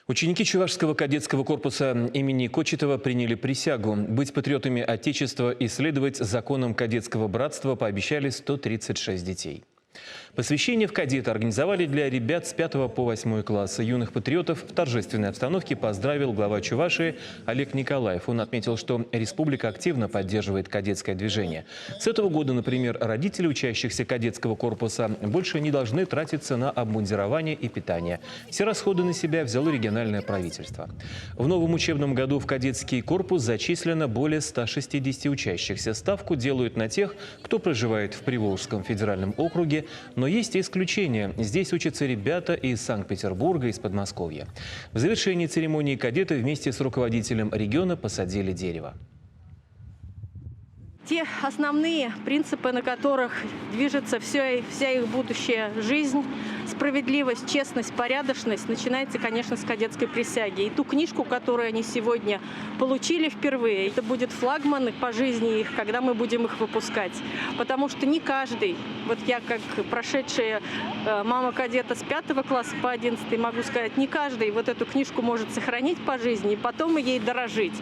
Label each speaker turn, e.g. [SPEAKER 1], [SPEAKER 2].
[SPEAKER 1] Ученики Чувашского кадетского корпуса имени Кочетова приняли присягу. Быть патриотами Отечества и следовать законам кадетского братства пообещали 136 детей. Посвящение в кадеты организовали для ребят с 5 по 8 класса. Юных патриотов в торжественной обстановке поздравил глава Чувашии Олег Николаев. Он отметил, что республика активно поддерживает кадетское движение. С этого года, например, родители учащихся кадетского корпуса больше не должны тратиться на обмундирование и питание. Все расходы на себя взяло региональное правительство. В новом учебном году в кадетский корпус зачислено более 160 учащихся. Ставку делают на тех, кто проживает в Приволжском федеральном округе. Но есть и исключения. Здесь учатся ребята из Санкт-Петербурга, из Подмосковья. В завершении церемонии кадеты вместе с руководителем региона посадили дерево.
[SPEAKER 2] Те основные принципы, на которых движется вся их будущая жизнь, справедливость, честность, порядочность, начинается, конечно, с кадетской присяги. И ту книжку, которую они сегодня получили впервые, это будет флагман по жизни их, когда мы будем их выпускать. Потому что не каждый, вот я как прошедшая мама кадета с 5 класса по 11 могу сказать, не каждый вот эту книжку может сохранить по жизни и потом ей дорожить.